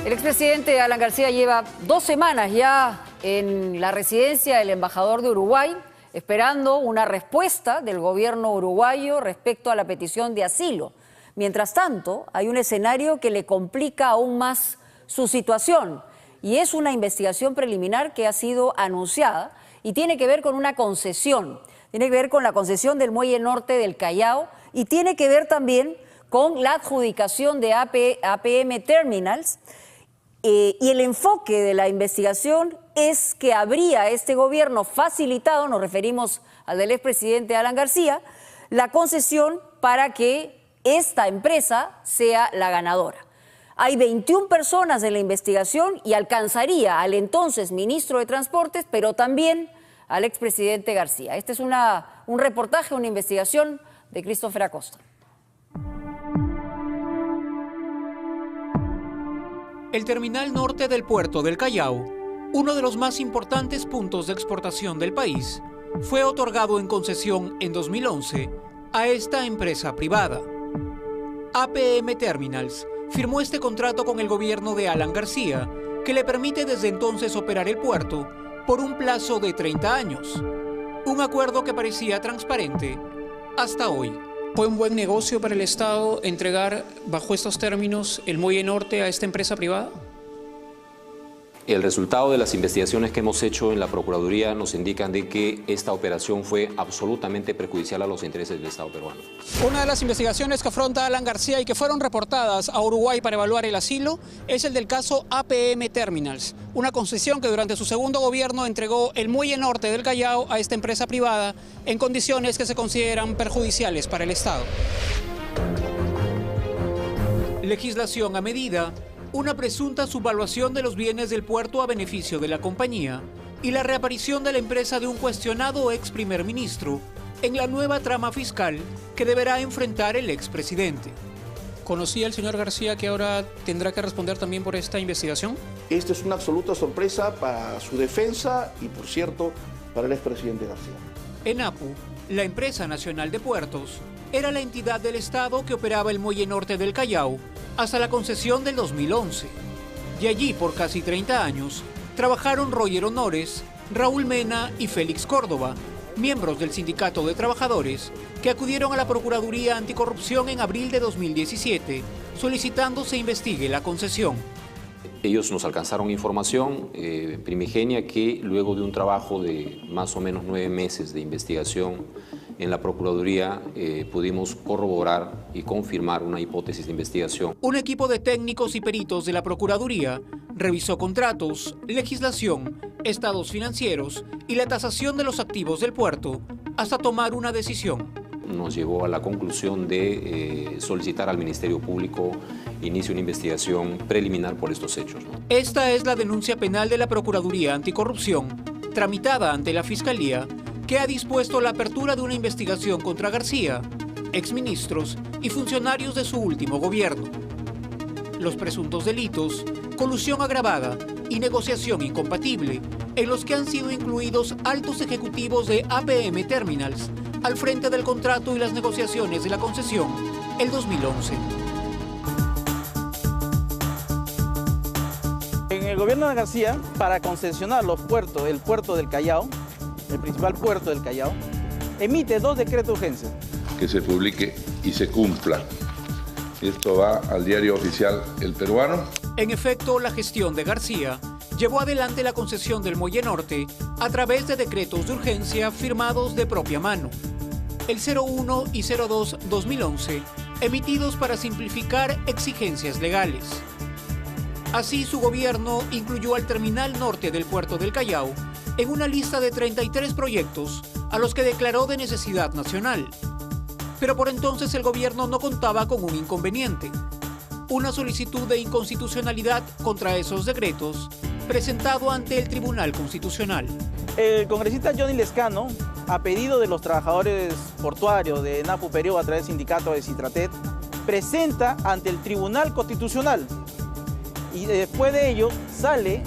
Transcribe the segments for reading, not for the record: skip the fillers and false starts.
El expresidente Alan García lleva 2 semanas ya en la residencia del embajador de Uruguay, esperando una respuesta del gobierno uruguayo respecto a la petición de asilo. Mientras tanto, hay un escenario que le complica aún más su situación, y es una investigación preliminar que ha sido anunciada y tiene que ver con una concesión. Tiene que ver con la concesión del Muelle Norte del Callao y tiene que ver también con la adjudicación de APM Terminals. Y el enfoque de la investigación es que habría este gobierno facilitado, nos referimos al del expresidente Alan García, la concesión para que esta empresa sea la ganadora. Hay 21 personas en la investigación y alcanzaría al entonces ministro de Transportes, pero también al expresidente García. Este es un reportaje, una investigación de Christopher Acosta. El terminal norte del puerto del Callao, uno de los más importantes puntos de exportación del país, fue otorgado en concesión en 2011 a esta empresa privada. APM Terminals firmó este contrato con el gobierno de Alan García, que le permite desde entonces operar el puerto por un plazo de 30 años. Un acuerdo que parecía transparente hasta hoy. ¿Fue un buen negocio para el Estado entregar bajo estos términos el Muelle Norte a esta empresa privada? El resultado de las investigaciones que hemos hecho en la Procuraduría nos indican de que esta operación fue absolutamente perjudicial a los intereses del Estado peruano. Una de las investigaciones que afronta Alan García y que fueron reportadas a Uruguay para evaluar el asilo es el del caso APM Terminals, una concesión que durante su segundo gobierno entregó el Muelle Norte del Callao a esta empresa privada en condiciones que se consideran perjudiciales para el Estado. Legislación a medida, una presunta subvaluación de los bienes del puerto a beneficio de la compañía y la reaparición de la empresa de un cuestionado ex primer ministro en la nueva trama fiscal que deberá enfrentar el expresidente. ¿Conocía el señor García que ahora tendrá que responder también por esta investigación? Esta es una absoluta sorpresa para su defensa y, por cierto, para el expresidente García. ENAPU, la empresa nacional de puertos, era la entidad del Estado que operaba el Muelle Norte del Callao hasta la concesión del 2011. Y allí, por casi 30 años, trabajaron Roger Honores, Raúl Mena y Félix Córdoba, miembros del Sindicato de Trabajadores, que acudieron a la Procuraduría Anticorrupción en abril de 2017, solicitando se investigue la concesión. Ellos nos alcanzaron información primigenia que luego de un trabajo de más o menos 9 meses de investigación en la Procuraduría pudimos corroborar y confirmar una hipótesis de investigación. Un equipo de técnicos y peritos de la Procuraduría revisó contratos, legislación, estados financieros y la tasación de los activos del puerto hasta tomar una decisión. Nos llevó a la conclusión de solicitar al Ministerio Público inicie una investigación preliminar por estos hechos. Esta es la denuncia penal de la Procuraduría Anticorrupción, tramitada ante la Fiscalía, que ha dispuesto la apertura de una investigación contra García, exministros y funcionarios de su último gobierno. Los presuntos delitos, colusión agravada y negociación incompatible, en los que han sido incluidos altos ejecutivos de APM Terminals, al frente del contrato y las negociaciones de la concesión, el 2011. En el gobierno de García, para concesionar los puertos, el puerto del Callao, el principal puerto del Callao, emite 2 decretos de urgencia. Que se publique y se cumpla. Esto va al diario oficial El Peruano. En efecto, la gestión de García llevó adelante la concesión del Muelle Norte a través de decretos de urgencia firmados de propia mano. El 01 y 02-2011, emitidos para simplificar exigencias legales. Así, su gobierno incluyó al terminal norte del puerto del Callao en una lista de 33 proyectos a los que declaró de necesidad nacional. Pero por entonces el gobierno no contaba con un inconveniente: una solicitud de inconstitucionalidad contra esos decretos presentado ante el Tribunal Constitucional. El congresista Johnny Lescano, a pedido de los trabajadores portuarios de ENAPU Perú a través del sindicato de Citratet, presenta ante el Tribunal Constitucional y después de ello sale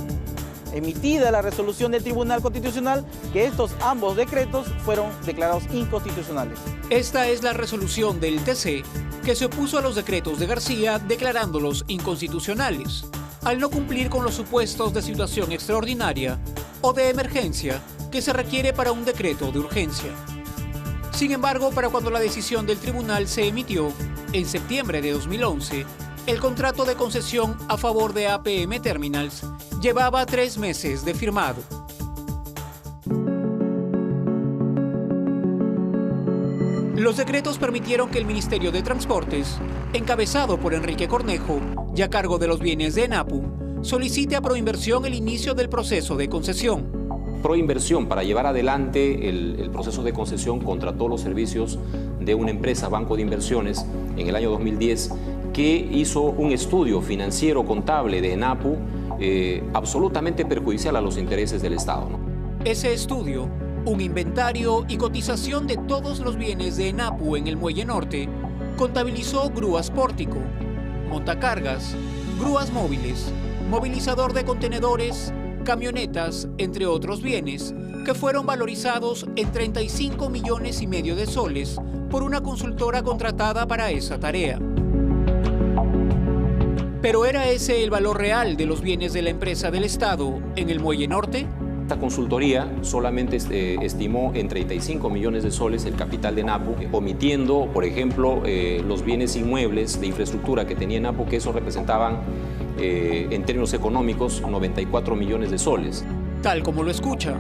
emitida la resolución del Tribunal Constitucional que estos ambos decretos fueron declarados inconstitucionales. Esta es la resolución del TC que se opuso a los decretos de García declarándolos inconstitucionales. al no cumplir con los supuestos de situación extraordinaria o de emergencia que se requiere para un decreto de urgencia. Sin embargo, para cuando la decisión del tribunal se emitió, en septiembre de 2011, el contrato de concesión a favor de APM Terminals llevaba 3 meses de firmado. Los decretos permitieron que el Ministerio de Transportes, encabezado por Enrique Cornejo y a cargo de los bienes de ENAPU, solicite a Proinversión el inicio del proceso de concesión. Proinversión, para llevar adelante el proceso de concesión, contrató los servicios de una empresa, Banco de Inversiones, en el año 2010, que hizo un estudio financiero contable de ENAPU absolutamente perjudicial a los intereses del Estado, ¿no? Ese estudio, un inventario y cotización de todos los bienes de ENAPU en el Muelle Norte, contabilizó grúas pórtico, montacargas, grúas móviles, movilizador de contenedores, camionetas, entre otros bienes, que fueron valorizados en 35,5 millones de soles por una consultora contratada para esa tarea. ¿Pero era ese el valor real de los bienes de la empresa del Estado en el Muelle Norte? Esta consultoría solamente estimó en 35 millones de soles el capital de ENAPU, omitiendo, por ejemplo, los bienes inmuebles de infraestructura que tenía ENAPU, que eso representaban, en términos económicos, 94 millones de soles. Tal como lo escucha,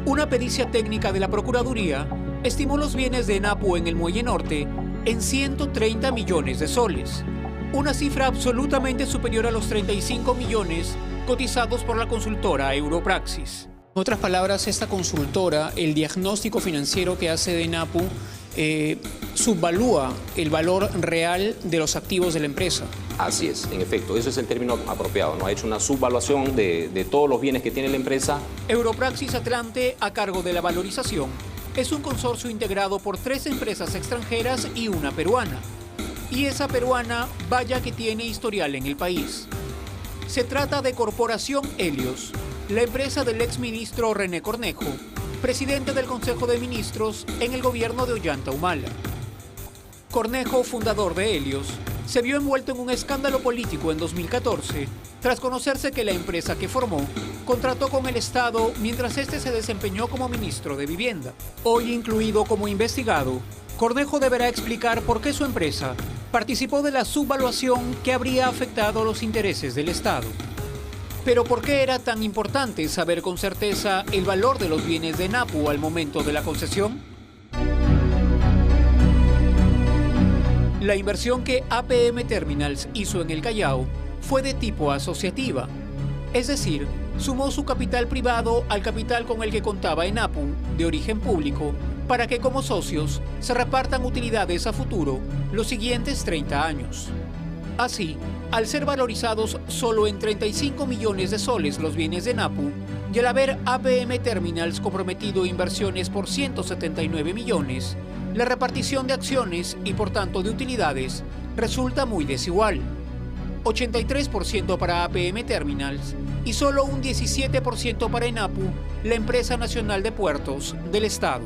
una pericia técnica de la Procuraduría estimó los bienes de ENAPU en el Muelle Norte en 130 millones de soles, una cifra absolutamente superior a los 35 millones cotizados por la consultora Europraxis. En otras palabras, esta consultora, el diagnóstico financiero que hace de ENAPU, subvalúa el valor real de los activos de la empresa. Así es, en efecto, eso es el término apropiado, ¿no? Ha hecho una subvaluación de todos los bienes que tiene la empresa. Europraxis Atlante, a cargo de la valorización, es un consorcio integrado por 3 empresas extranjeras y una peruana. Y esa peruana, vaya que tiene historial en el país. Se trata de Corporación Helios, la empresa del exministro René Cornejo, presidente del Consejo de Ministros en el gobierno de Ollanta Humala. Cornejo, fundador de Helios, se vio envuelto en un escándalo político en 2014, tras conocerse que la empresa que formó contrató con el Estado mientras este se desempeñó como ministro de Vivienda. Hoy incluido como investigado, Cornejo deberá explicar por qué su empresa participó de la subvaluación que habría afectado los intereses del Estado. Pero ¿por qué era tan importante saber con certeza el valor de los bienes de ENAPU al momento de la concesión? La inversión que APM Terminals hizo en el Callao fue de tipo asociativa, es decir, sumó su capital privado al capital con el que contaba ENAPU, de origen público, para que como socios se repartan utilidades a futuro los siguientes 30 años. Así, al ser valorizados solo en 35 millones de soles los bienes de ENAPU y al haber APM Terminals comprometido inversiones por 179 millones, la repartición de acciones y por tanto de utilidades resulta muy desigual. 83% para APM Terminals y solo un 17% para ENAPU, la empresa nacional de puertos del Estado.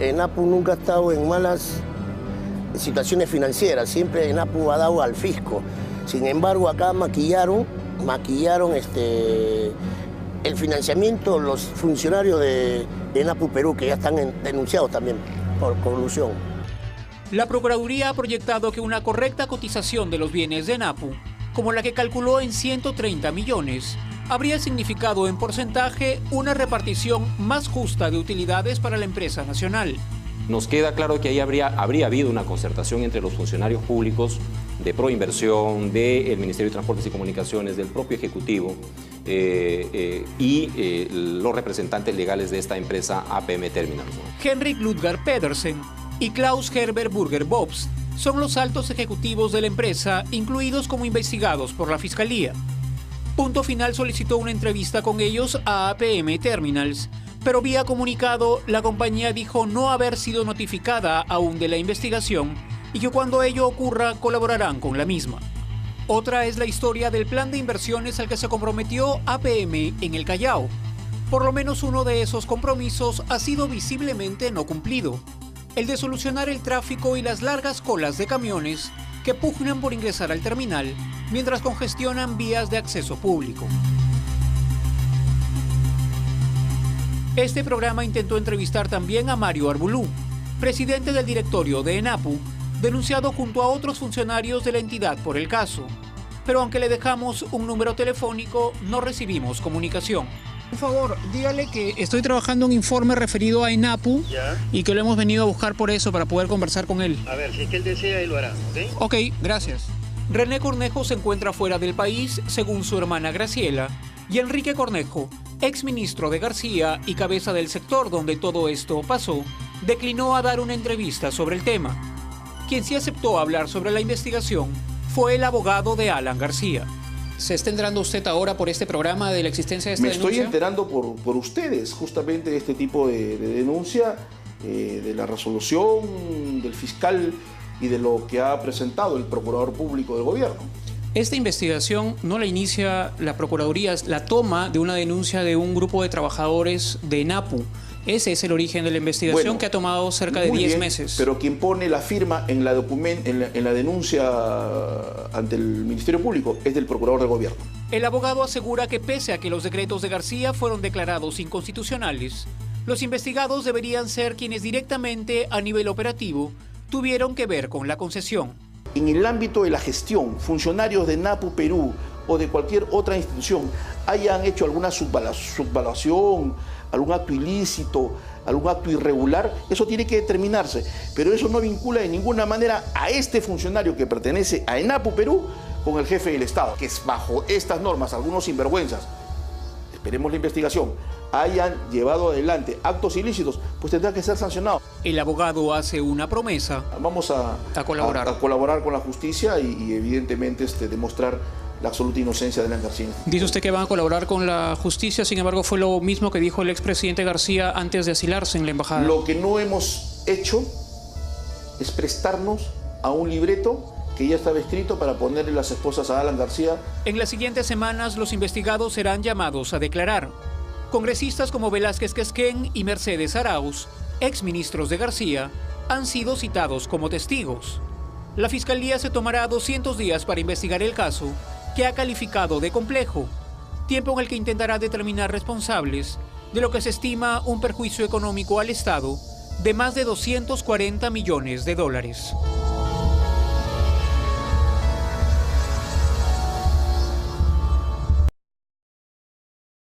ENAPU nunca ha estado en malas situaciones financieras, siempre ENAPU ha dado al fisco. Sin embargo, acá maquillaron el financiamiento los funcionarios de ENAPU Perú, que ya están denunciados también por corrupción. La Procuraduría ha proyectado que una correcta cotización de los bienes de ENAPU, como la que calculó en 130 millones, habría significado en porcentaje una repartición más justa de utilidades para la empresa nacional. Nos queda claro que ahí habría habido una concertación entre los funcionarios públicos de Proinversión, del Ministerio de Transportes y Comunicaciones, del propio Ejecutivo y los representantes legales de esta empresa APM Terminals. Henrik Ludgar Pedersen y Klaus Herbert Burger Bobst son los altos ejecutivos de la empresa, incluidos como investigados por la Fiscalía. Punto Final solicitó una entrevista con ellos a APM Terminals, pero vía comunicado la compañía dijo no haber sido notificada aún de la investigación y que cuando ello ocurra colaborarán con la misma. Otra es la historia del plan de inversiones al que se comprometió APM en el Callao. Por lo menos uno de esos compromisos ha sido visiblemente no cumplido: el de solucionar el tráfico y las largas colas de camiones que pugnan por ingresar al terminal mientras congestionan vías de acceso público. Este programa intentó entrevistar también a Mario Arbulú, presidente del directorio de ENAPU, denunciado junto a otros funcionarios de la entidad por el caso. Pero aunque le dejamos un número telefónico, no recibimos comunicación. Por favor, dígale que estoy trabajando un informe referido a ENAPU y que lo hemos venido a buscar por eso, para poder conversar con él. A ver, si es que él desea, él lo hará, ¿ok? Ok, gracias. René Cornejo se encuentra fuera del país, según su hermana Graciela, y Enrique Cornejo, exministro de García y cabeza del sector donde todo esto pasó, declinó a dar una entrevista sobre el tema. Quien sí aceptó hablar sobre la investigación fue el abogado de Alan García. ¿Se está enterando usted ahora por este programa de la existencia de esta denuncia? Me estoy enterando por ustedes, justamente de este tipo de denuncia, de la resolución del fiscal y de lo que ha presentado el procurador público del gobierno. Esta investigación no la inicia la Procuraduría, es la toma de una denuncia de un grupo de trabajadores de ENAPU. Ese es el origen de la investigación, que ha tomado cerca de 10 meses. Pero quien pone la firma en la denuncia ante el Ministerio Público es del Procurador del Gobierno. El abogado asegura que pese a que los decretos de García fueron declarados inconstitucionales, los investigados deberían ser quienes directamente a nivel operativo tuvieron que ver con la concesión. En el ámbito de la gestión, funcionarios de ENAPU Perú o de cualquier otra institución hayan hecho alguna subvaluación, algún acto ilícito, algún acto irregular, eso tiene que determinarse. Pero eso no vincula de ninguna manera a este funcionario que pertenece a ENAPU Perú con el jefe del Estado, que es bajo estas normas, algunos sinvergüenzas, esperemos la investigación, hayan llevado adelante actos ilícitos, pues tendrá que ser sancionado. El abogado hace una promesa. Vamos a colaborar con la justicia y evidentemente demostrar la absoluta inocencia de Alan García. Dice usted que van a colaborar con la justicia, sin embargo fue lo mismo que dijo el expresidente García antes de asilarse en la embajada. Lo que no hemos hecho es prestarnos a un libreto que ya estaba escrito para ponerle las esposas a Alan García. En las siguientes semanas los investigados serán llamados a declarar. Congresistas como Velázquez Quesquén y Mercedes Arauz, exministros de García, han sido citados como testigos. La Fiscalía se tomará 200 días para investigar el caso, que ha calificado de complejo, tiempo en el que intentará determinar responsables de lo que se estima un perjuicio económico al Estado de más de $240 millones.